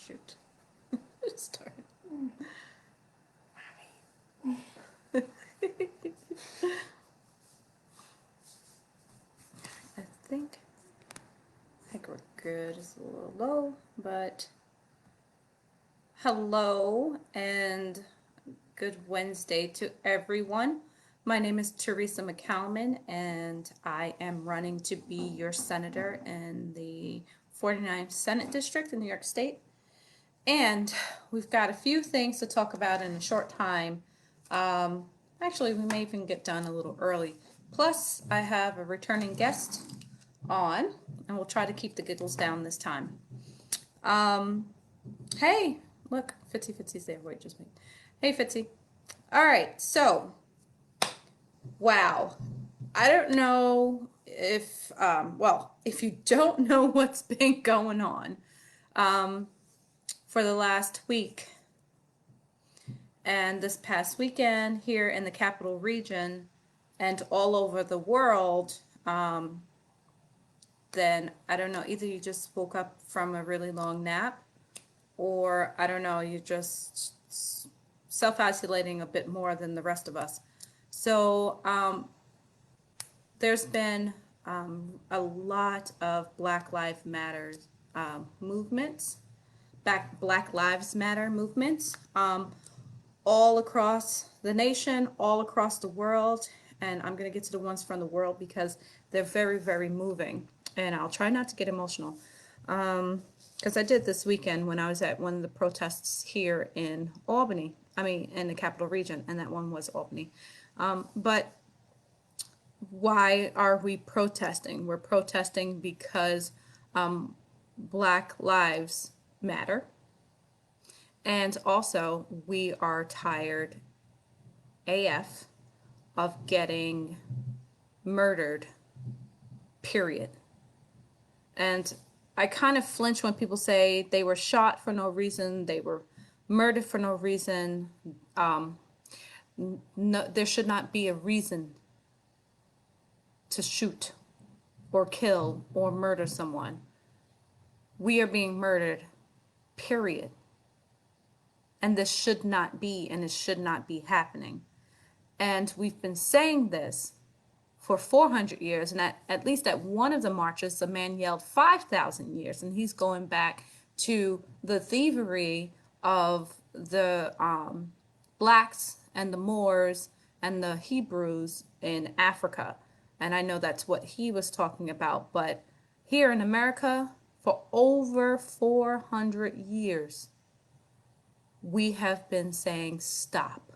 shoot. Start. I think we're good. It's a little low, but hello and good Wednesday to everyone. My name is Teresa McCalman, and I am running to be your senator in the 49th Senate District in New York State. And we've got a few things to talk about in a short time. Actually, we may even get done a little early. Plus, I have a returning guest on, and we'll try to keep the giggles down this time. Hey, look, Fitzy's there. Wait, just wait. Hey, Fitzy. All right, so, wow. I don't know if, if you don't know what's been going on for the last week and this past weekend here in the capital region and all over the world, then I don't know, either you just woke up from a really long nap, or I don't know, you're just self-isolating a bit more than the rest of us. So there's been a lot of Black Lives Matter movements, Black Lives Matter movements, all across the nation, all across the world. And I'm going to get to the ones from the world because they're very, very moving. And I'll try not to get emotional. Because I did this weekend when I was at one of the protests here in Albany. I mean, in the capital region, and that one was Albany. But why are we protesting? We're protesting because Black Lives Matter. And also, we are tired AF of getting murdered, period. And I kind of flinch when people say they were shot for no reason, they were murdered for no reason. No, there should not be a reason to shoot or kill or murder someone. We are being murdered, period. And this should not be, and it should not be happening. And we've been saying this for 400 years, and at least at one of the marches, a man yelled 5,000 years, and he's going back to the thievery of the blacks and the Moors and the Hebrews in Africa. And I know that's what he was talking about, but here in America, for over 400 years, we have been saying stop.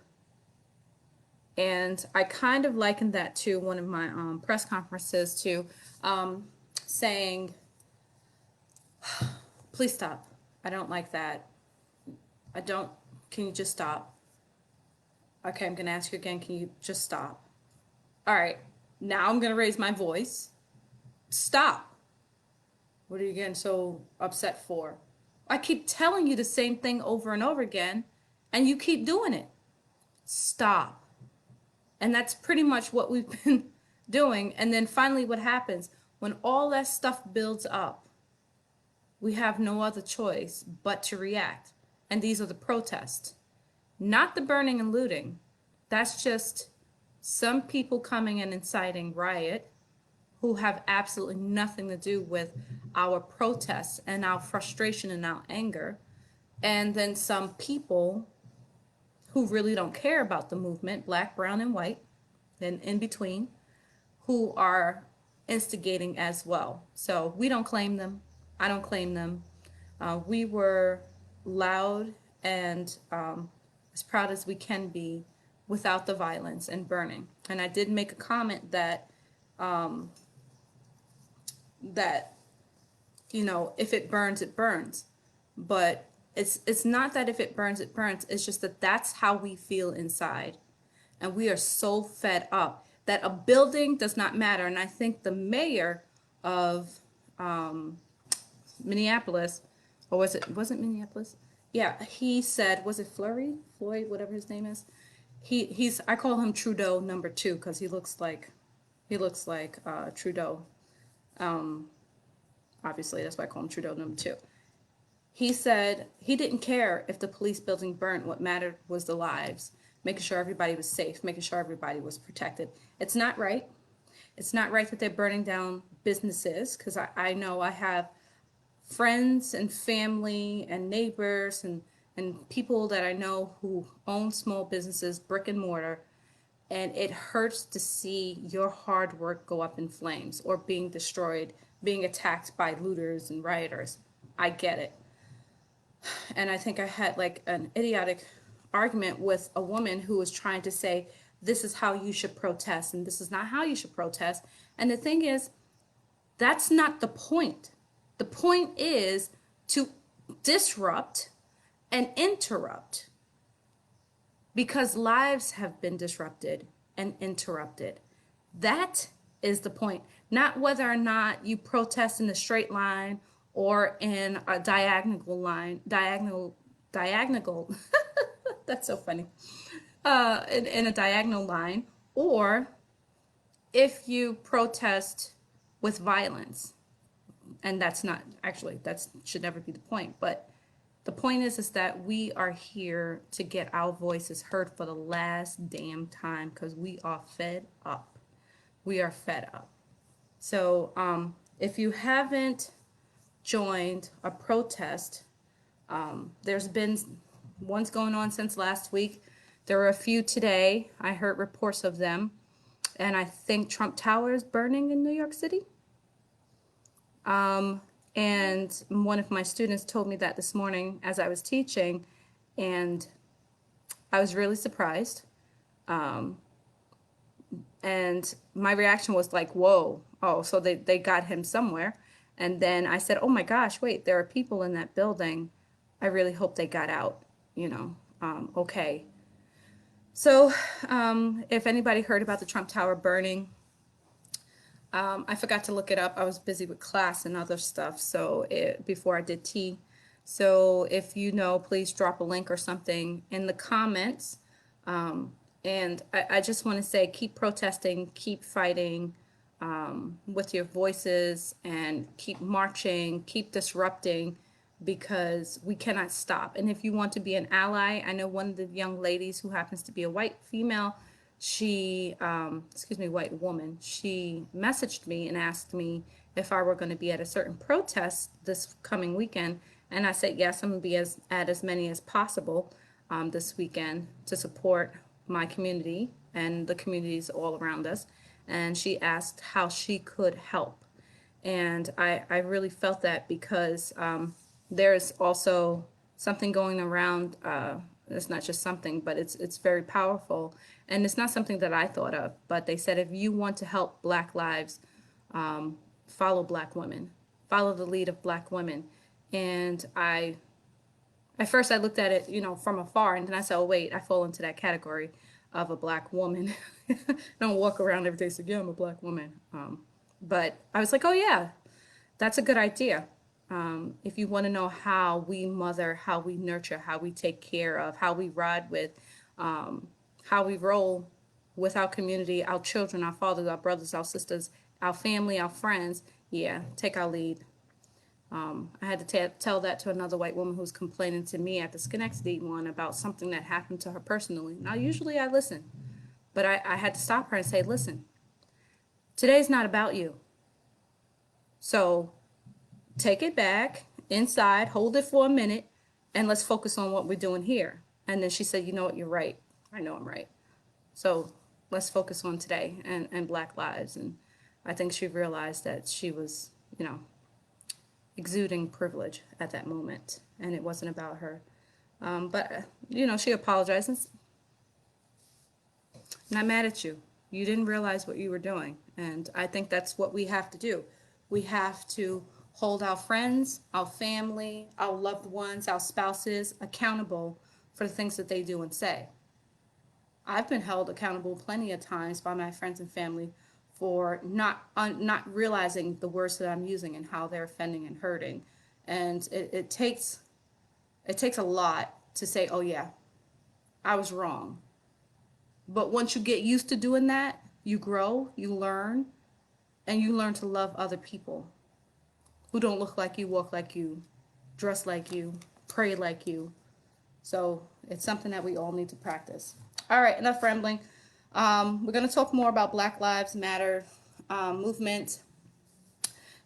And I kind of likened that to one of my press conferences to saying, please stop. I don't like that. Can you just stop? Okay, I'm going to ask you again, can you just stop? All right, now I'm going to raise my voice. Stop. What are you getting so upset for? I keep telling you the same thing over and over again, and you keep doing it. Stop. And that's pretty much what we've been doing. And then finally what happens, when all that stuff builds up, we have no other choice but to react. And these are the protests, not the burning and looting. That's just some people coming and inciting riot who have absolutely nothing to do with our protests and our frustration and our anger. And then some people who really don't care about the movement, black, brown, and white, and in between, who are instigating as well. So we don't claim them. I don't claim them. We were loud and as proud as we can be without the violence and burning. And I did make a comment that if it burns, it burns. But it's not that if it burns, it burns. It's just that that's how we feel inside. And we are so fed up that a building does not matter. And I think the mayor of Minneapolis, or wasn't Minneapolis? Yeah, he said, was it Floyd, whatever his name is? I call him Trudeau number 2 because he looks like Trudeau. Obviously, that's why I call him Trudeau number 2. He said he didn't care if the police building burnt. What mattered was the lives, making sure everybody was safe, making sure everybody was protected. It's not right. It's not right that they're burning down businesses, because I know I have friends and family and neighbors and people that I know who own small businesses, brick and mortar, and it hurts to see your hard work go up in flames or being destroyed, being attacked by looters and rioters. I get it. And I think I had like an idiotic argument with a woman who was trying to say, this is how you should protest, and this is not how you should protest. And the thing is, that's not the point. The point is to disrupt and interrupt, because lives have been disrupted and interrupted. That is the point. Not whether or not you protest in a straight line or in a diagonal line, diagonal, that's so funny, in a diagonal line, or if you protest with violence. And that's not, actually, that should never be the point. But the point is that we are here to get our voices heard for the last damn time, because we are fed up. We are fed up. So if you haven't joined a protest, there's been ones going on since last week. There were a few today. I heard reports of them. And I think Trump Tower is burning in New York City. And one of my students told me that this morning as I was teaching, and I was really surprised. And my reaction was like, whoa, oh, so they got him somewhere. And then I said, oh my gosh, wait, there are people in that building. I really hope they got out, okay. So if anybody heard about the Trump Tower burning, I forgot to look it up. I was busy with class and other stuff, so before I did tea. So if you know, please drop a link or something in the comments. And I just want to say, keep protesting, keep fighting with your voices, and keep marching, keep disrupting, because we cannot stop. And if you want to be an ally, I know one of the young ladies who happens to be a white female, she, white woman, she messaged me and asked me if I were going to be at a certain protest this coming weekend. And I said, yes, I'm going to be at as many as possible this weekend to support my community and the communities all around us. And she asked how she could help. And I really felt that, because there's also something going around. It's not just something, but it's very powerful. And it's not something that I thought of, but they said, if you want to help Black lives, follow Black women, follow the lead of Black women. And at first I looked at it, from afar, and then I said, oh, wait, I fall into that category of a Black woman. Don't walk around every day saying, yeah, I'm a Black woman. But I was like, oh yeah, that's a good idea. If you want to know how we mother, how we nurture, how we take care of, how we ride with, how we roll with our community, our children, our fathers, our brothers, our sisters, our family, our friends, yeah, take our lead. I had to tell that to another white woman who was complaining to me at the Schenectady one about something that happened to her personally. Now, usually I listen, but I had to stop her and say, listen, today's not about you. So take it back inside, hold it for a minute, and let's focus on what we're doing here. And then she said, you know what, you're right. I know I'm right. So let's focus on today and Black lives. And I think she realized that she was, exuding privilege at that moment, and it wasn't about her. But she apologized, and not mad at you. You didn't realize what you were doing. And I think that's what we have to do. We have to hold our friends, our family, our loved ones, our spouses accountable for the things that they do and say. I've been held accountable plenty of times by my friends and family for not realizing the words that I'm using and how they're offending and hurting. And it takes a lot to say, oh yeah, I was wrong. But once you get used to doing that, you grow, you learn, and you learn to love other people who don't look like you, walk like you, dress like you, pray like you. So it's something that we all need to practice. All right, enough rambling. We're going to talk more about Black Lives Matter movement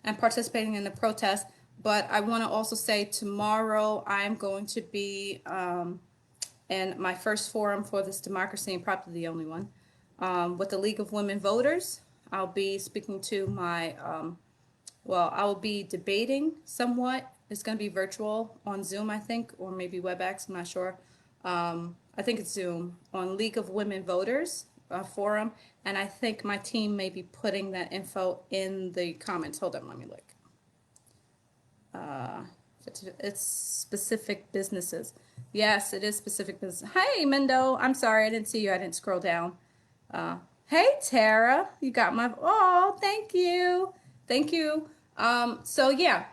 and participating in the protest. But I want to also say tomorrow I'm going to be in my first forum for this democracy, and probably the only one, with the League of Women Voters. I'll be speaking to my, I will be debating somewhat. It's going to be virtual on Zoom, I think, or maybe WebEx, I'm not sure. I think it's Zoom, on League of Women Voters forum, and I think my team may be putting that info in the comments. Hold on, let me look. It's specific businesses. Yes, it is specific business. Hey, Mendo, I'm sorry, I didn't see you. I didn't scroll down. Hey, Tara, you got my, oh, thank you. Thank you. So yeah,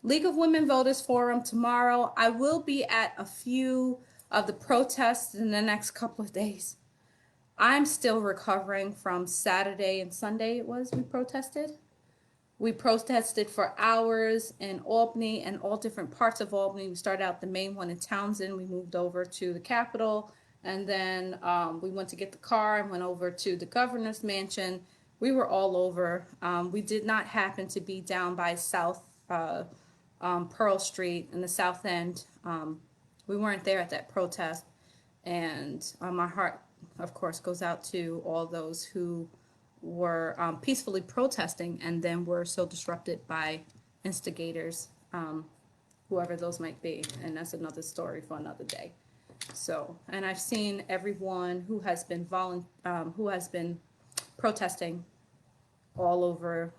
League of Women Voters Forum tomorrow. I will be at a few of the protests in the next couple of days. I'm still recovering from Saturday and Sunday it was we protested. We protested for hours in Albany and all different parts of Albany. We started out the main one in Townsend. We moved over to the Capitol, and then we went to get the car and went over to the governor's mansion. We were all over. We did not happen to be down by South Pearl Street in the South End. We weren't there at that protest, and my heart, of course, goes out to all those who were peacefully protesting and then were so disrupted by instigators, whoever those might be, and that's another story for another day. So, and I've seen everyone who has been protesting all over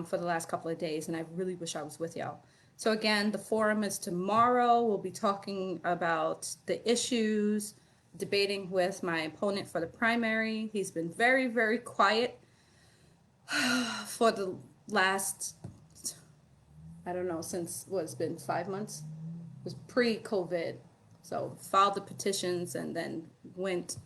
for the last couple of days, and I really wish I was with y'all. So again, the forum is tomorrow. We'll be talking about the issues, debating with my opponent for the primary. He's been very, very quiet for the last, I don't know, since what's been 5 months. It was pre-COVID. So filed the petitions and then went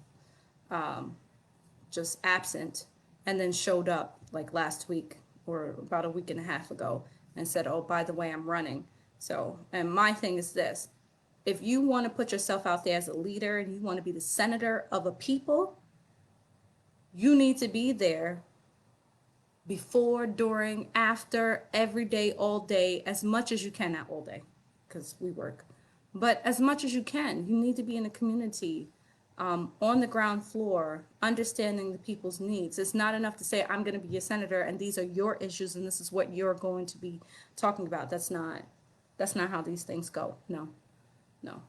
just absent, and then showed up like last week or about a week and a half ago and said, oh, by the way, I'm running. So, and my thing is this: if you want to put yourself out there as a leader and you want to be the senator of a people, you need to be there before, during, after, every day, all day, as much as you can. Not all day, because we work, but as much as you can. You need to be in the community, on the ground floor, understanding the people's needs. It's not enough to say, I'm going to be your senator and these are your issues and this is what you're going to be talking about. That's not how these things go. No.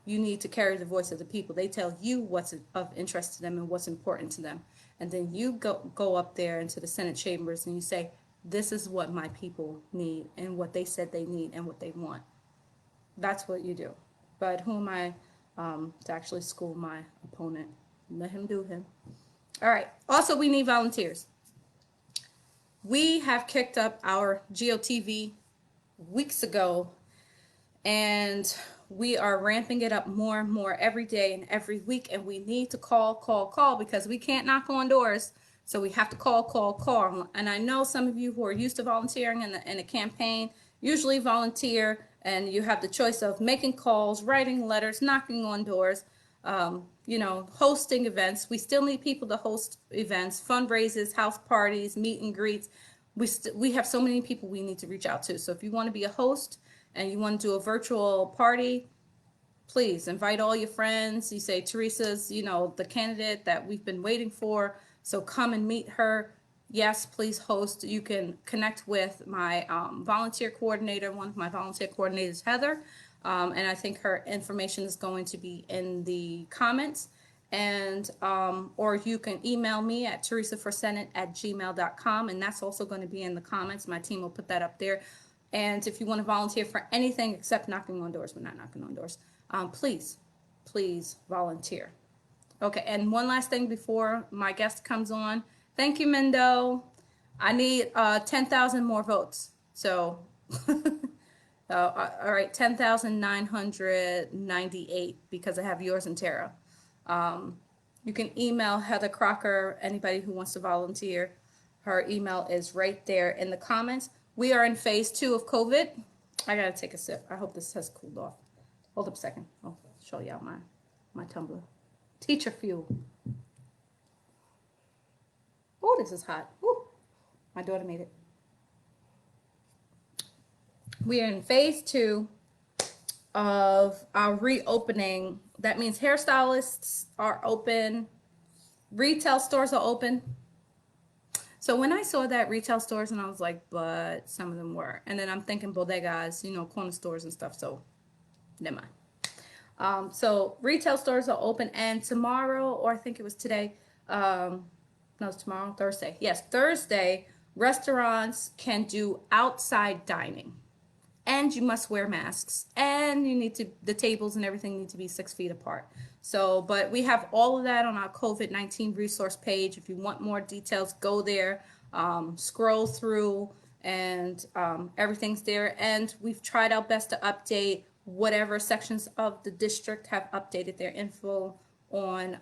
You need to carry the voice of the people. They tell you what's of interest to them and what's important to them. And then you go up there into the Senate chambers and you say, this is what my people need and what they said they need and what they want. That's what you do. But who am I to actually school my opponent? Let him do him. All right. Also, we need volunteers. We have kicked up our GOTV weeks ago, and we are ramping it up more and more every day and every week, and we need to call because we can't knock on doors. So we have to call. And I know some of you who are used to volunteering in a campaign usually volunteer, and you have the choice of making calls, writing letters, knocking on doors, hosting events. We still need people to host events, fundraisers, house parties, meet and greets. We have so many people we need to reach out to. So if you want to be a host and you want to do a virtual party, please invite all your friends. You say, Teresa's, the candidate that we've been waiting for, so come and meet her. Yes, please host. You can connect with my volunteer coordinator. One of my volunteer coordinators, Heather, and I think her information is going to be in the comments. And or you can email me at teresaforsenate@gmail.com, and that's also going to be in the comments. My team will put that up there. And if you want to volunteer for anything except knocking on doors, we're not knocking on doors, please volunteer. Okay, and one last thing before my guest comes on. Thank you, Mendo. I need 10,000 more votes. So, all right, 10,998 because I have yours and Tara. You can email Heather Crocker, anybody who wants to volunteer. Her email is right there in the comments. We are in phase 2 of COVID. I gotta take a sip. I hope this has cooled off. Hold up a second. I'll show y'all my tumbler. Teacher fuel. Oh, this is hot. Ooh, my daughter made it. We are in phase 2 of our reopening. That means hairstylists are open, retail stores are open. So when I saw that retail stores, and I was like, but some of them were. And then I'm thinking bodegas, corner stores and stuff. So never mind. So retail stores are open, and tomorrow, or I think it was today, no, it's tomorrow, Thursday. Yes, Thursday, restaurants can do outside dining, and you must wear masks, and the tables and everything need to be 6 feet apart. So, but we have all of that on our COVID-19 resource page. If you want more details, go there, scroll through, and everything's there. And we've tried our best to update whatever sections of the district have updated their info on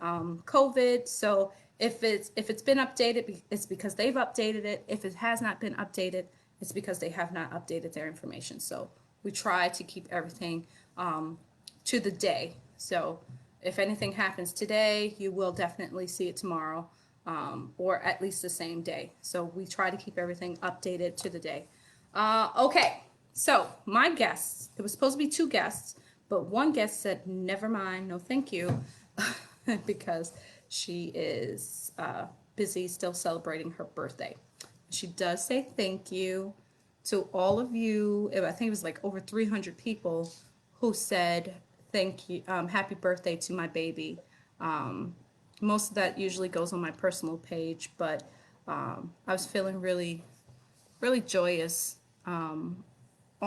COVID. So if it's been updated, it's because they've updated it. If it has not been updated, it's because they have not updated their information. So we try to keep everything to the day. So if anything happens today, you will definitely see it tomorrow, or at least the same day. So we try to keep everything updated to the day. Okay, so my guests, it was supposed to be 2 guests, but one guest said, never mind, no thank you, because she is busy still celebrating her birthday. She does say thank you to all of you. I think it was like over 300 people who said thank you, happy birthday to my baby. Most of that usually goes on my personal page, but I was feeling really, really joyous on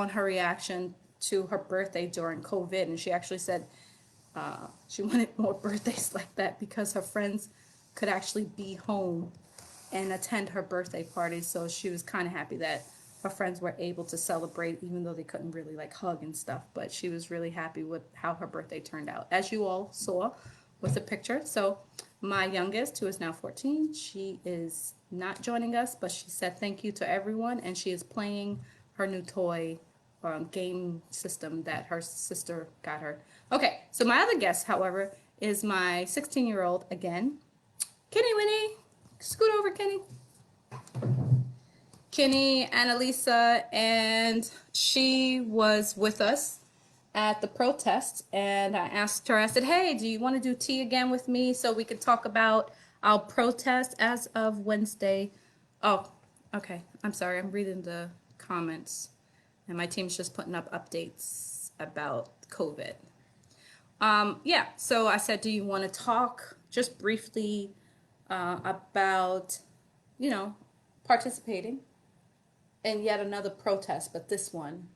her reaction to her birthday during COVID. And she actually said she wanted more birthdays like that because her friends could actually be home and attend her birthday party. So she was kind of happy that her friends were able to celebrate, even though they couldn't really like hug and stuff. But she was really happy with how her birthday turned out, as you all saw with the picture. So my youngest, who is now 14, she is not joining us, but she said thank you to everyone, and she is playing her new toy game system that her sister got her. Okay, so my other guest, however, is my 16-year-old again, Kenny Winnie. Scoot over, Kenny. Kenny, Annalisa, and she was with us at the protest, and I asked her, I said, hey, do you want to do tea again with me so we can talk about our protest as of Wednesday? Oh, okay. I'm sorry. I'm reading the comments, and my team's just putting up updates about COVID. Yeah, so I said, do you want to talk just briefly about, participating in yet another protest, but this one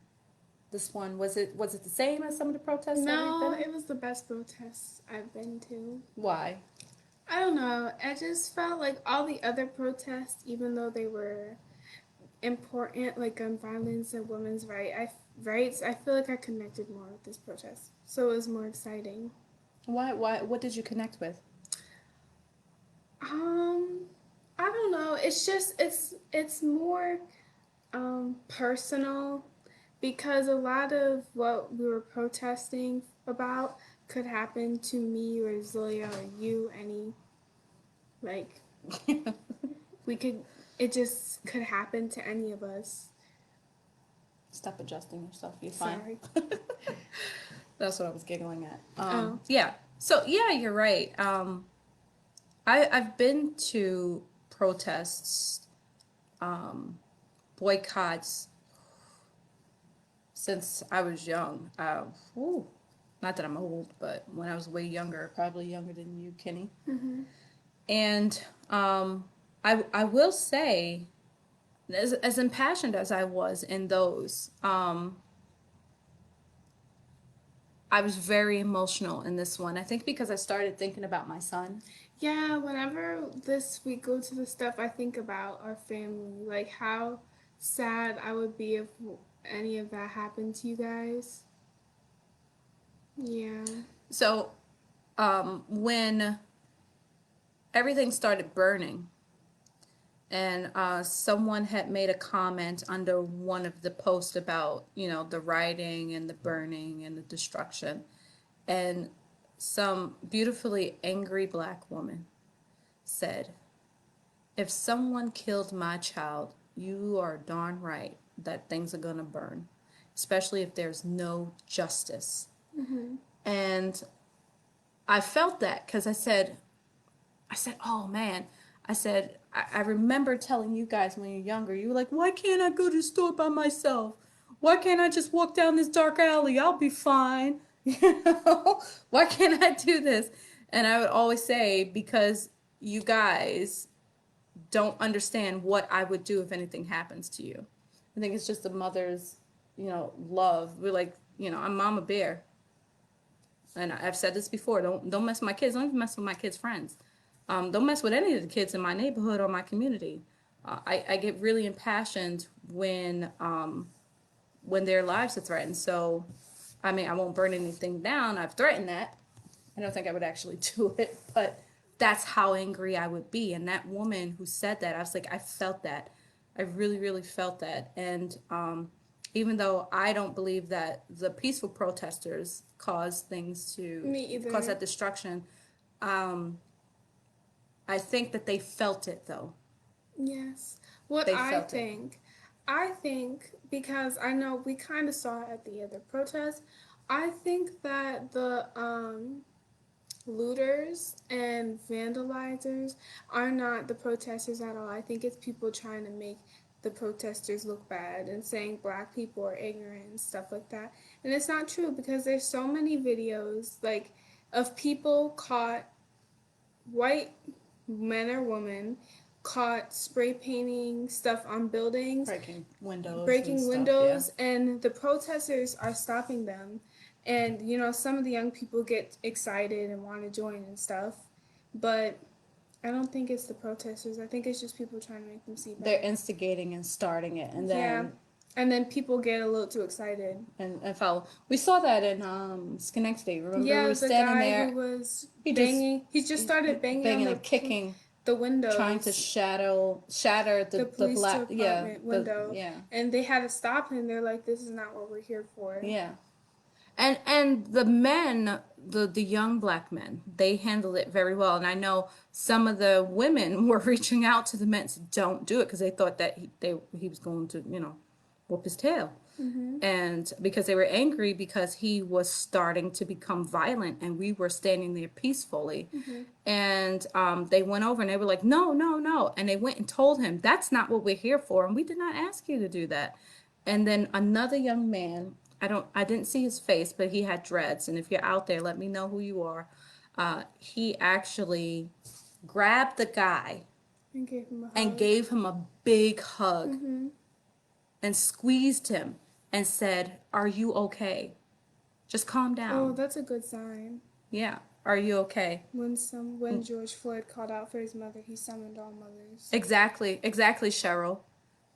was it the same as some of the protests that we've No, been in? it was the best protest I've been to. Why? I don't know. I just felt like all the other protests, even though they were important, like gun violence and women's rights, I feel like I connected more with this protest. So it was more exciting. Why? What did you connect with? Um, I don't know. It's just it's more personal because a lot of what we were protesting about could happen to me or Zoya or you, any like we could it just could happen to any of us. Stop adjusting yourself. You're fine. Sorry. That's what I was giggling at. Oh. Yeah. So yeah, you're right. I've been to protests, boycotts since I was young. Not that I'm old, but when I was way younger, probably younger than you, Kenny. Mm-hmm. And I will say, as impassioned as I was in those, I was very emotional in this one. I think because I started thinking about my son. Yeah, whenever we go to the stuff, I think about our family, like how sad I would be if any of that happened to you guys. Yeah. So when everything started burning, and someone had made a comment under one of the posts about, the rioting and the burning and the destruction. And some beautifully angry black woman said, if someone killed my child, you are darn right that things are going to burn, especially if there's no justice. Mm-hmm. And I felt that because I said, oh man, I remember telling you guys when you're younger, you were like, why can't I go to the store by myself? Why can't I just walk down this dark alley? I'll be fine. Why can't I do this? And I would always say, because you guys don't understand what I would do if anything happens to you. I think it's just a mother's, love. We're like, I'm Mama Bear. And I've said this before. Don't mess with my kids. Don't even mess with my kids' friends. Don't mess with any of the kids in my neighborhood or my community. I get really impassioned when their lives are threatened. So, I mean, I won't burn anything down. I've threatened that. I don't think I would actually do it, but that's how angry I would be. And that woman who said that, I was like, I felt that. I really, really felt that. And even though I don't believe that the peaceful protesters caused things to Me either. cause that destruction, I think that they felt it though. Yes. What They I felt it. think, I think, because I know we kind of saw it at the other protest, I think that the looters and vandalizers are not the protesters at all. I think it's people trying to make the protesters look bad and saying black people are ignorant and stuff like that. And it's not true because there's so many videos like of people caught, white men or women caught spray painting stuff on buildings, breaking windows, and the protesters are stopping them. And some of the young people get excited and want to join and stuff, but I don't think it's the protesters. I think it's just people trying to make them see bad. They're instigating and starting it, and Yeah. then And then people get a little too excited. and follow. We saw that in Schenectady. Remember, we Yeah, were the standing guy there. who was He banging. He just started banging on and kicking, the windows, trying to shatter the police black, department window. yeah, And they had to stop him. They're like, "This is not what we're here for." yeah. And the men, the young black men, they handled it very well. And I know some of the women were reaching out to the men to don't do it because they thought that he was going to whoop his tail. Mm-hmm. And because they were angry because he was starting to become violent and we were standing there peacefully. Mm-hmm. And they went over and they were like, no, no, no. And they went and told him, that's not what we're here for. And we did not ask you to do that. And then another young man, I didn't see his face, but he had dreads. And if you're out there, let me know who you are. He actually grabbed the guy And gave him a hug. big hug Mm-hmm. and squeezed him and said, are you okay? Just calm down. Oh, that's a good sign. Yeah. Are you okay? When George Floyd called out for his mother, he summoned all mothers. Exactly, Cheryl.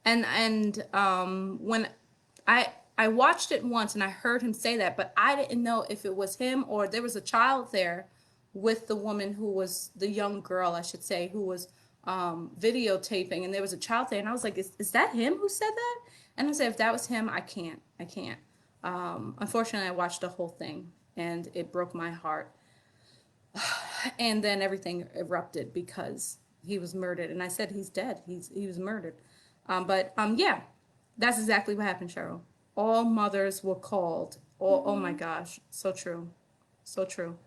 And when I watched it once and I heard him say that, but I didn't know if it was him or there was a child there with the woman who was the young girl, I should say, who was videotaping, and there was a child there, and I was like, is that him who said that? And I said, if that was him, I can't. Unfortunately, I watched the whole thing, and it broke my heart. And then everything erupted because he was murdered, and I said he's dead. He was murdered. Yeah, that's exactly what happened, Cheryl. All mothers were called. Oh my gosh, so true, so true.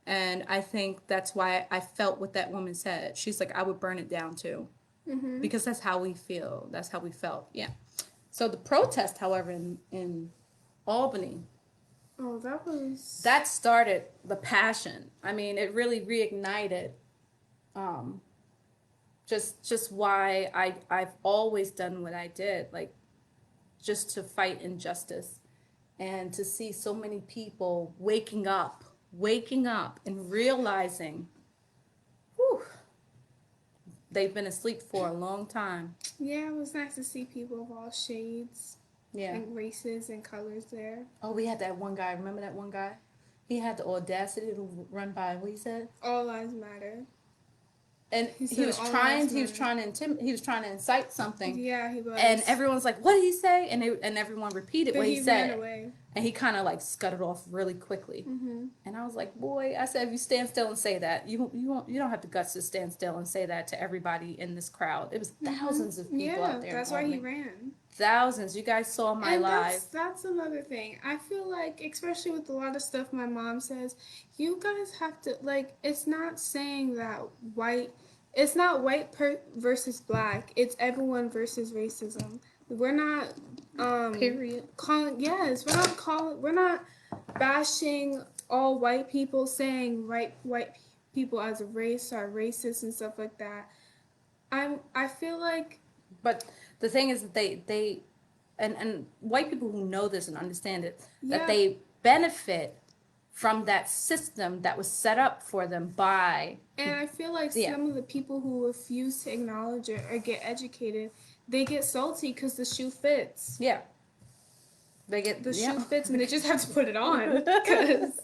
And I think that's why I felt what that woman said. She's like, I would burn it down too, because that's how we feel. That's how we felt. Yeah. So the protest, however, in Albany, Oh, that started the passion. I mean, it really reignited just why I've always done what I did, like just to fight injustice and to see so many people waking up and realizing, whew, they've been asleep for a long time. Yeah, it was nice to see people of all shades and races and colors there. Oh, we had that one guy. Remember that one guy? He had the audacity to run by. What he said? All lives matter. and He he said was all trying lives he was matter. trying to he was trying to incite something. Yeah, he was. And everyone's like, what did he say? And everyone repeated But what he he said. ran away. And he kind of like scuttled off really quickly. And I was like, boy, I said, if you stand still and say that, you don't have the guts to stand still and say that to everybody in this crowd. It was thousands of people out Yeah, there. that's why he ran. Thousands. You guys saw my And live. that's another thing. I feel like, especially with a lot of stuff my mom says, you guys have to, like, it's not saying that it's not versus black. It's everyone versus racism. We're not Period. we're not bashing all white people, saying white people as a race are racist and stuff like that. I feel like, But the thing is that they and white people who know this and understand it, that yeah, they benefit from that system that was set up for them by and I feel like yeah. some of the people who refuse to acknowledge it or get educated, they get salty because the shoe fits. Yeah. They get The yeah. shoe fits and they just have to put it on because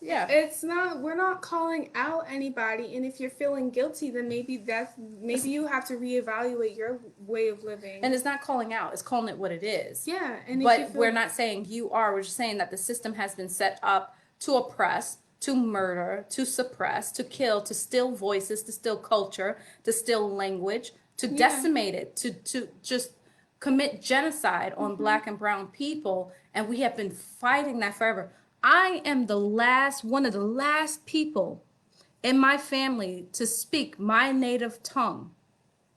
Yeah. it's not. We're not calling out anybody, and if you're feeling guilty, then maybe you have to reevaluate your way of living. And it's not calling out, it's calling it what it is. Yeah, and but if you feel, we're not saying you are, we're just saying that the system has been set up to oppress, to murder, to suppress, to kill, to steal voices, to steal culture, to steal language, to decimate it, to just commit genocide on black and brown people, and we have been fighting that forever. I am one of the last people in my family to speak my native tongue,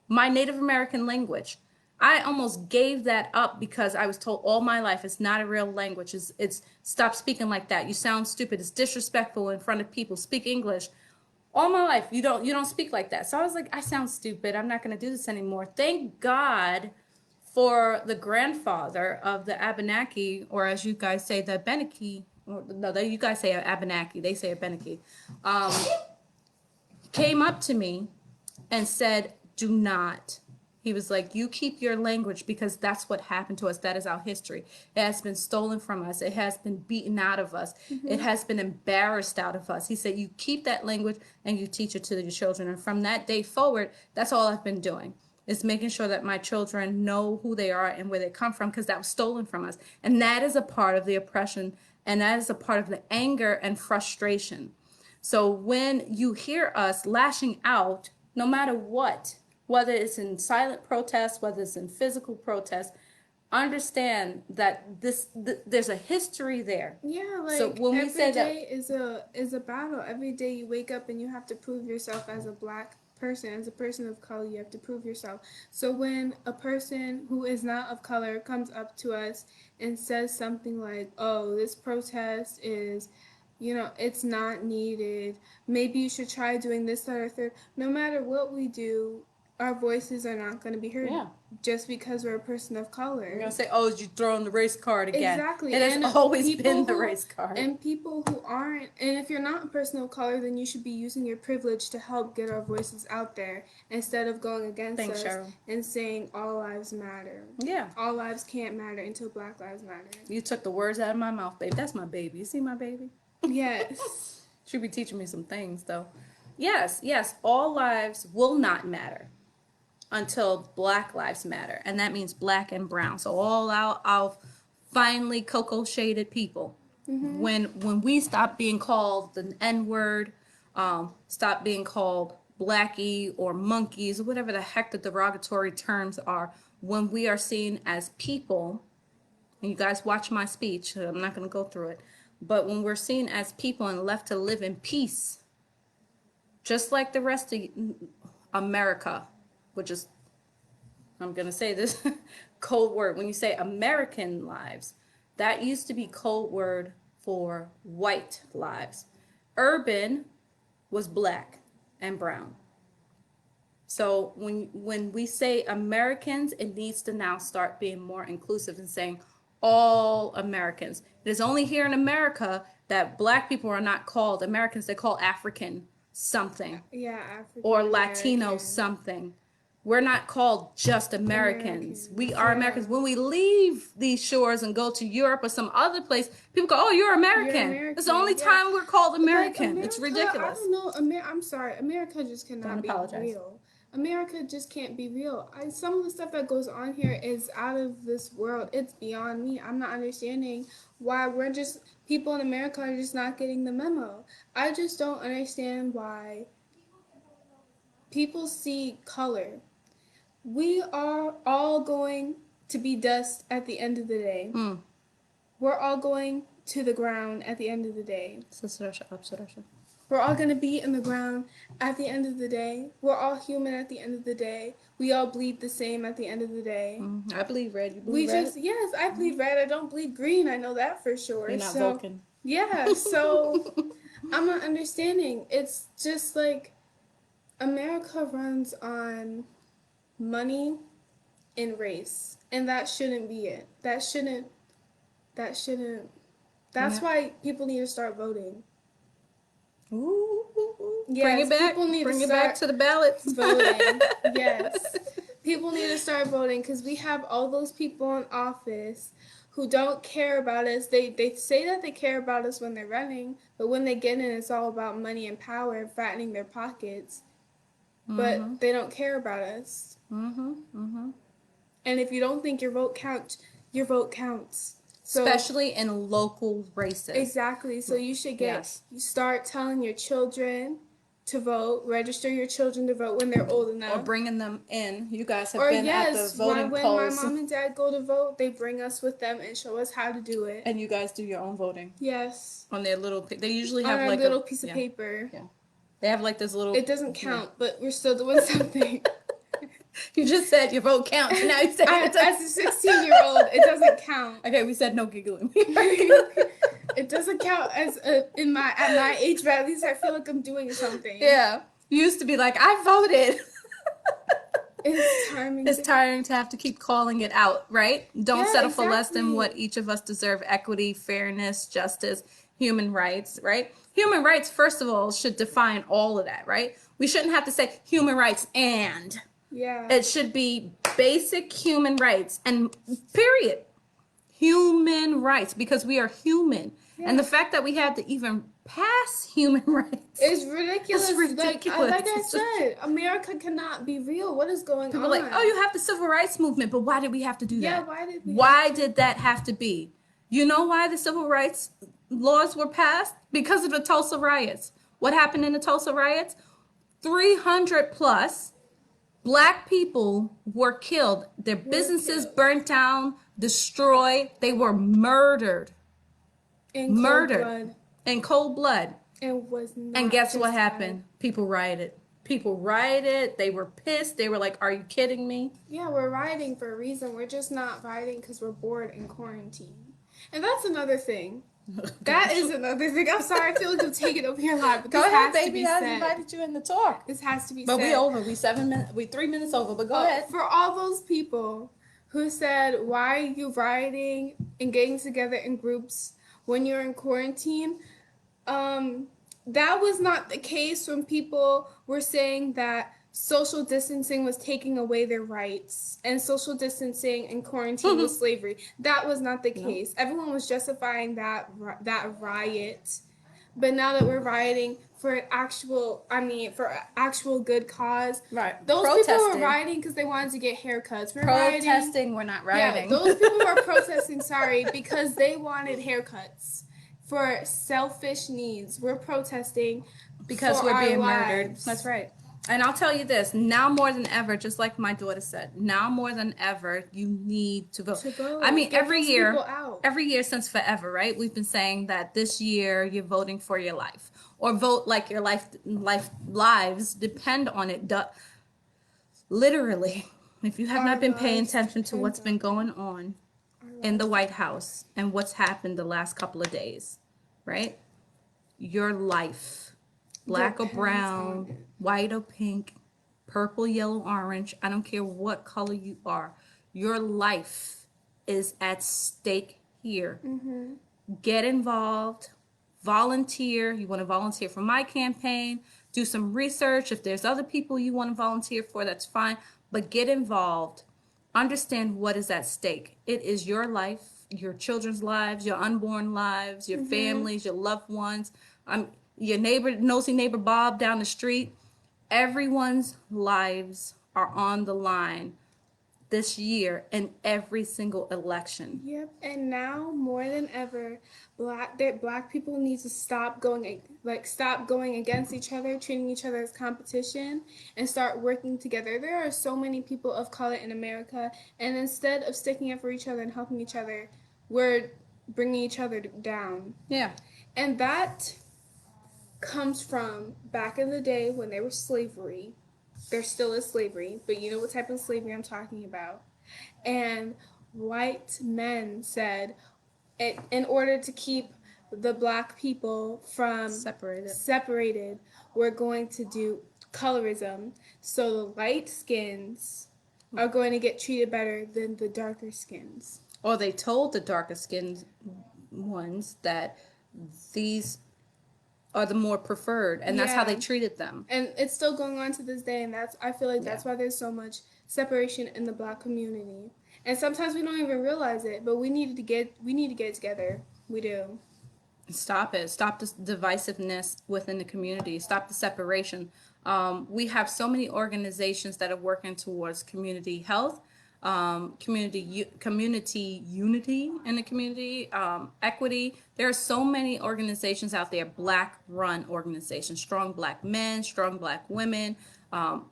my Native American language. I almost gave that up because I was told all my life it's not a real language. It's stop speaking like that. You sound stupid. It's disrespectful in front of people. Speak English. All my life you don't speak like that. So I was like, I sound stupid. I'm not going to do this anymore. Thank God for the grandfather of the Abenaki, or as you guys say, the Abenaki. No, you guys say Abenaki. They say Abenaki. Came up to me and said, do not. He was like, you keep your language because that's what happened to us. That is our history. It has been stolen from us. It has been beaten out of us. It has been embarrassed out of us. He said, you keep that language and you teach it to your children. And from that day forward, that's all I've been doing, is making sure that my children know who they are and where they come from, because that was stolen from us. And that is a part of the oppression, and that is a part of the anger and frustration. So when you hear us lashing out, no matter what, whether it's in silent protest, whether it's in physical protest, understand that there's a history there. Yeah, like so when we say that, is a battle. Every day you wake up and you have to prove yourself as a black person, as a person of color. You have to prove yourself. So when a person who is not of color comes up to us and says something like, "Oh, this protest is." It's not needed. Maybe you should try doing this, that, or third. No matter what we do, our voices are not going to be heard just because we're a person of color. You're going to say, oh, you throwing the race card again. Exactly. It has always been the race card. And people who aren't, and if you're not a person of color, then you should be using your privilege to help get our voices out there instead of going against us Cheryl. And saying all lives matter. Yeah. All lives can't matter until Black lives matter. You took the words out of my mouth, babe. That's my baby. You see my baby? Yes. She'll be teaching me some things, though. Yes, all lives will not matter until Black lives matter. And that means black and brown. So all our finely cocoa-shaded people. When we stop being called the N-word, stop being called blackie or monkeys, or whatever the heck the derogatory terms are, when we are seen as people, and you guys watch my speech, I'm not going to go through it, but when we're seen as people and left to live in peace, just like the rest of America, which is, I'm going to say this code word. When you say American lives, that used to be code word for white lives. Urban was black and brown. So when we say Americans, it needs to now start being more inclusive and saying all Americans. It is only here in America that black people are not called Americans. They're called African something. Yeah, African or Latino American. something. We're not called just Americans. We are Americans. When we leave these shores and go to Europe or some other place, people go, "Oh, you're American." It's the only time we're called American. Like It's America, ridiculous. I don't know. I'm sorry. America just cannot be apologize. real. America just can't be real. Some of the stuff that goes on here is out of this world. It's beyond me. I'm not understanding why people in America are just not getting the memo. I just don't understand why people see color. We are all going to be dust at the end of the day. We're all going to the ground at the end of the day. We're all going to be in the ground at the end of the day. We're all human at the end of the day. We all bleed the same at the end of the day. I bleed red. You bleed red? Yes, I bleed red. I don't bleed green. I know that for sure. You're not Vulcan. Yeah, so I'm not understanding. It's just like America runs on money and race, and that shouldn't be it. That's why people need to start voting. Yes, bring it back. Bring it back to the ballots. Voting. Yes. People need to start voting because we have all those people in office who don't care about us. They say that they care about us when they're running, but when they get in, it's all about money and power and fattening their pockets. But they don't care about us. And if you don't think your vote counts, your vote counts. So, especially in local races. Exactly. So you should you start telling your children to vote, register your children to vote when they're old enough. Or bringing them in. You guys have been at the voting polls. When my mom and dad go to vote, they bring us with them and show us how to do it. And you guys do your own voting? Yes. On their little, they usually have like a little piece of paper. Yeah. They have like this little. It doesn't count, but we're still doing something. You just said your vote counts, and now you say as a 16-year-old, it doesn't count. Okay, we said no giggling. It doesn't count as at my age, but at least I feel like I'm doing something. Yeah, you used to be like, I voted. It's tiring. It's tiring to have to keep calling it out, right? Don't settle for less than what each of us deserve. Equity, fairness, justice, human rights, right? Human rights, first of all, should define all of that, right? We shouldn't have to say human rights and. Yeah. It should be basic human rights and period. Human rights, because we are human. Yeah. And the fact that we had to even pass human rights is ridiculous. It's ridiculous. Like I said, America cannot be real. What is going on? People are like, oh, you have the civil rights movement, but why did we have to do that? Yeah, why did that have to be? You know why the civil rights laws were passed? Because of the Tulsa riots. What happened in the Tulsa riots? 300 plus Black people were killed. Their businesses burnt down, destroyed. They were murdered. In cold blood. And guess what happened? People rioted. They were pissed. They were like, are you kidding me? Yeah, we're rioting for a reason. We're just not rioting because we're bored in quarantine. And that's another thing. That is another thing. I'm sorry. I feel like I'm taking over your life. But go ahead, baby. I invited you in to talk. This has to be said. But we over. We 3 minutes over. But go ahead. For all those people who said, why are you rioting and getting together in groups when you're in quarantine? That was not the case when people were saying that social distancing was taking away their rights and social distancing and quarantine was slavery. That was not the case. Everyone was justifying that riot. But now that we're rioting for actual good cause. Right. Those people were rioting because they wanted to get haircuts. We're not rioting. Yeah, those people were protesting, because they wanted haircuts for selfish needs. We're protesting because we're being murdered. That's right. And I'll tell you this, now more than ever, just like my daughter said, now more than ever, you need to vote. I mean, every year since forever, right? We've been saying that this year you're voting for your life, or vote like your lives depend on it. Literally, if you have not been paying attention to what's been going on in the White House and what's happened the last couple of days, right? Your life. Black or brown, white or pink, purple, yellow, orange. I don't care what color you are. Your life is at stake here. Get involved. Volunteer. You want to volunteer for my campaign. Do some research. If there's other people you want to volunteer for, that's fine. but get involved. Understand what is at stake. It is your life, your children's lives, your unborn lives, your families, your loved ones, your neighbor, nosy neighbor Bob down the street. Everyone's lives are on the line this year in every single election. Yep, and now more than ever, black people need to stop going against each other, treating each other as competition, and start working together. There are so many people of color in America, and instead of sticking up for each other and helping each other, we're bringing each other down. Yeah. And that comes from back in the day when there was slavery. There still is slavery, but you know what type of slavery I'm talking about. And white men said, in order to keep the black people from separated, we're going to do colorism. So the light skins are going to get treated better than the darker skins. Or they told the darker skinned ones that these are the more preferred, and that's how they treated them. And it's still going on to this day, and I feel like that's why there's so much separation in the black community. And sometimes we don't even realize it, but we need to get it together. We do. Stop it. Stop this divisiveness within the community. Stop the separation. We have so many organizations that are working towards community health, community unity in the community, equity. There are so many organizations out there, black-run organizations, strong black men, strong black women,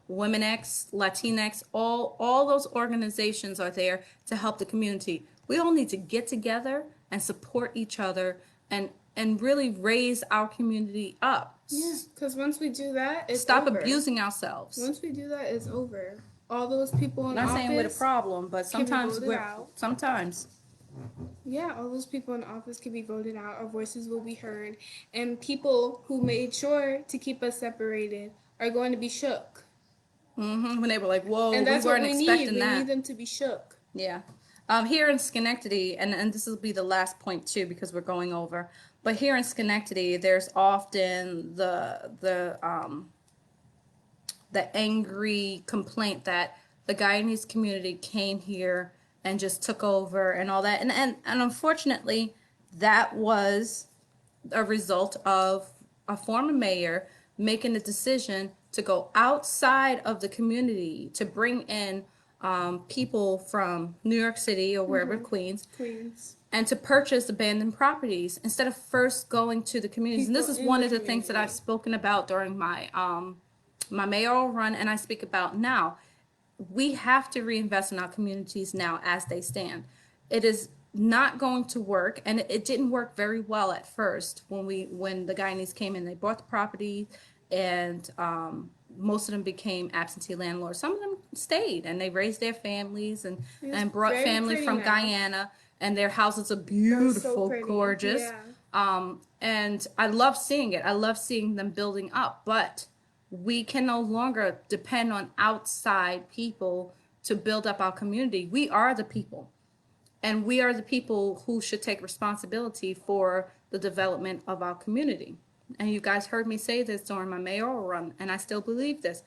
Women X, Latinx, all those organizations are there to help the community. We all need to get together and support each other and really raise our community up. Yeah, because once we do that, it's Stop over. abusing ourselves. Once we do that, it's over. All those people in Not office. Not saying we're the problem, but sometimes sometimes. Yeah, all those people in office can be voted out. Our voices will be heard, and people who made sure to keep us separated are going to be shook. When they were like, "Whoa, and that's we weren't what we expecting need. that." We need them to be shook. Yeah. Here in Schenectady, and this will be the last point too because we're going over. But here in Schenectady, there's often the angry complaint that the Guyanese community came here and just took over and all that. And unfortunately, that was a result of a former mayor making the decision to go outside of the community to bring in people from New York City or wherever, Queens, and to purchase abandoned properties instead of first going to the communities. And this is one of the things that I've spoken about during my my mayoral run, and I speak about now. We have to reinvest in our communities now as they stand. It is not going to work, and it didn't work very well at first when the Guyanese came in. They bought the property, and most of them became absentee landlords. Some of them stayed, and they raised their families and brought family from Guyana, and their houses are beautiful, so gorgeous. Yeah. And I love seeing it. I love seeing them building up, but we can no longer depend on outside people to build up our community. We are the people, and we are the people who should take responsibility for the development of our community. And you guys heard me say this during my mayoral run, and I still believe this.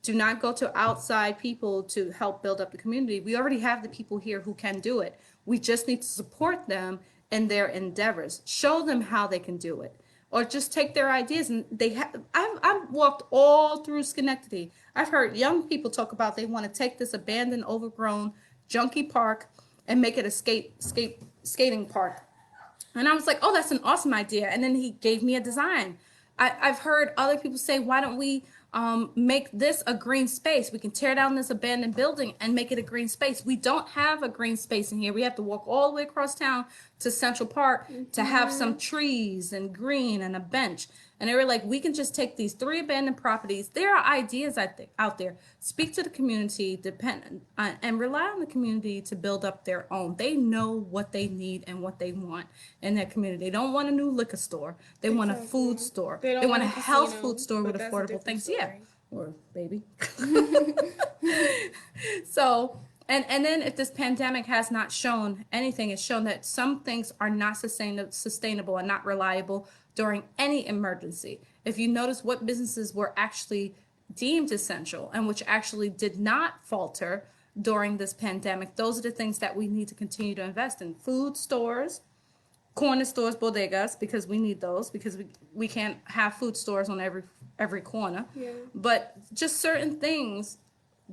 Do not go to outside people to help build up the community. We already have the people here who can do it. We just need to support them in their endeavors. Show them how they can do it. Or just take their ideas, and I've walked all through Schenectady. I've heard young people talk about they want to take this abandoned, overgrown, junky park and make it a skating park. And I was like, oh, that's an awesome idea. And then he gave me a design. I've heard other people say, why don't we make this a green space? We can tear down this abandoned building and make it a green space. We don't have a green space in here. We have to walk all the way across town to Central Park to have some trees and green and a bench. And they were like, we can just take these 3 abandoned properties. There are ideas out there. Speak to the community, and rely on the community to build up their own. They know what they need and what they want in their community. They don't want a new liquor store. They want a food store. They want a health food store with affordable things. Story. Yeah, or baby. So, and then if this pandemic has not shown anything, it's shown that some things are not sustainable and not reliable during any emergency. If you notice what businesses were actually deemed essential and which actually did not falter during this pandemic, those are the things that we need to continue to invest in. Food stores, corner stores, bodegas, because we need those, because we can't have food stores on every corner. Yeah. But just certain things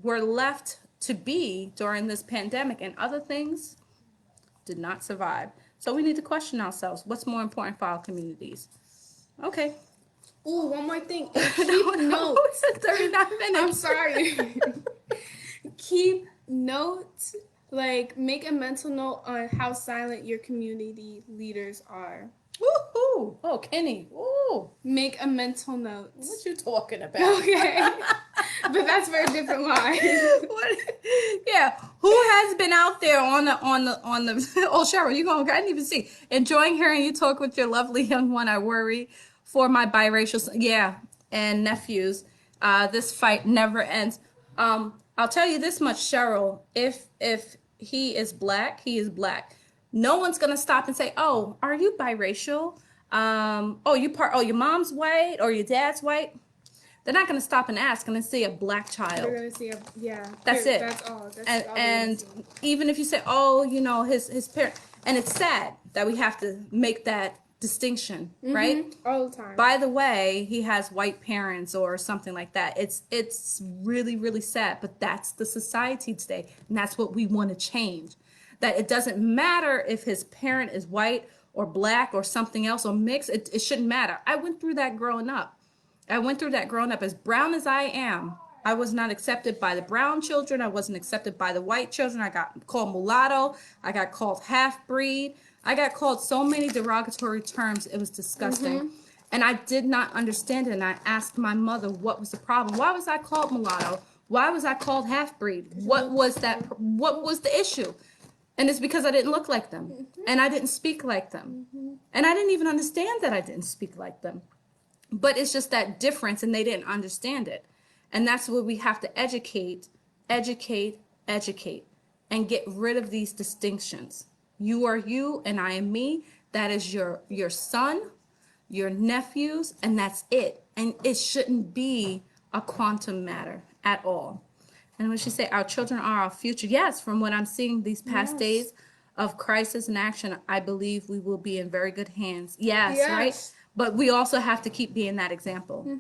were left to be during this pandemic, and other things did not survive. So we need to question ourselves, what's more important for our communities? Okay. Ooh, one more thing. No, Notes. it's 39 minutes. I'm sorry. Keep notes. Like, make a mental note on how silent your community leaders are. Woohoo! Oh, Kenny. Ooh. Make a mental note. What you talking about? Okay. But that's for a different line. What? Yeah. Who has been out there on the oh, Cheryl, I didn't even see. Enjoying hearing you talk with your lovely young one. I worry for my biracial and nephews. This fight never ends. I'll tell you this much, Cheryl. If he is black, he is black. No one's gonna stop and say, "Oh, are you biracial? Your mom's white or your dad's white." They're not gonna stop and ask. Gonna see a black child. They're gonna see That's it. That's all. And even if you say, "Oh, his parent," and it's sad that we have to make that distinction, right? All the time. By the way, he has white parents or something like that. It's really, really sad, but that's the society today, and that's what we want to change. That it doesn't matter if his parent is white or black or something else or mixed. It shouldn't matter. I went through that growing up. As brown as I am. I was not accepted by the brown children. I wasn't accepted by the white children. I got called mulatto. I got called half-breed. I got called so many derogatory terms. It was disgusting. And I did not understand it. And I asked my mother what was the problem. Why was I called mulatto? Why was I called half-breed? What was the issue? And it's because I didn't look like them. And I didn't speak like them. And I didn't even understand that I didn't speak like them. But it's just that difference, and they didn't understand it. And that's where we have to educate, and get rid of these distinctions. You are you, and I am me. That is your son, your nephews, and that's it. And it shouldn't be a quantum matter at all. And when she say our children are our future, yes, from what I'm seeing these past days of crisis and action, I believe we will be in very good hands. Yes. Right? But we also have to keep being that example.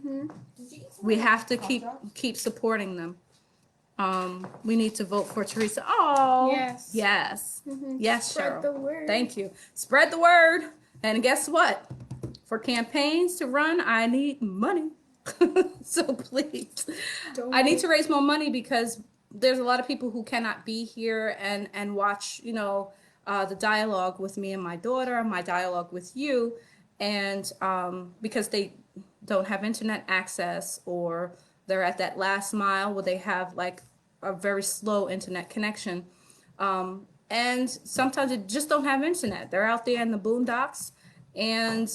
We have to keep supporting them. We need to vote for Teresa. Oh, yes. Yes, Spread Cheryl. the word. Thank you. Spread the word. And guess what? For campaigns to run, I need money. So please, I need to raise more money because there's a lot of people who cannot be here and watch, the dialogue with me and my daughter, my dialogue with you. And because they don't have internet access, or they're at that last mile where they have like a very slow internet connection. And sometimes they just don't have internet. They're out there in the boondocks and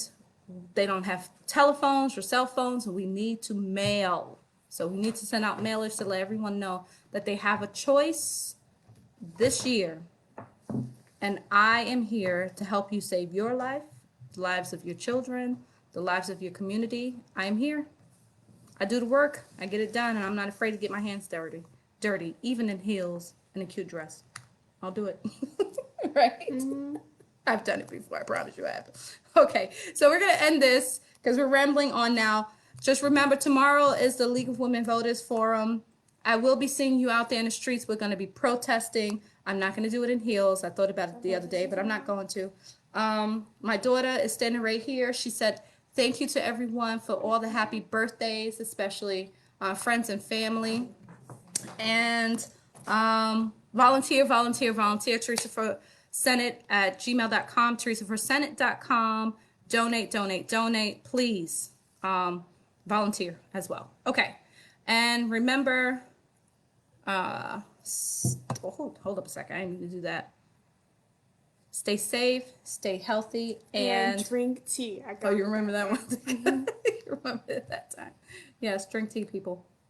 they don't have telephones or cell phones, and we need to mail. So we need to send out mailers to let everyone know that they have a choice this year. And I am here to help you save your life, the lives of your children, the lives of your community. I am here. I do the work. I get it done, and I'm not afraid to get my hands dirty, even in heels and a cute dress. I'll do it. Right? I've done it before. I promise you I have. Okay, so we're going to end this because we're rambling on now. Just remember, tomorrow is the League of Women Voters Forum. I will be seeing you out there in the streets. We're going to be protesting. I'm not going to do it in heels. I thought about it the other day, but I'm not going to. My daughter is standing right here. She said, thank you to everyone for all the happy birthdays, especially friends and family. And volunteer. Teresa for Senate at gmail.com, teresaforsenate.com. Donate. Please volunteer as well. Okay. And remember, hold up a second. I didn't mean to do that. Stay safe, stay healthy, and drink tea. You remember that one? You remember it that time. Yes, drink tea, people.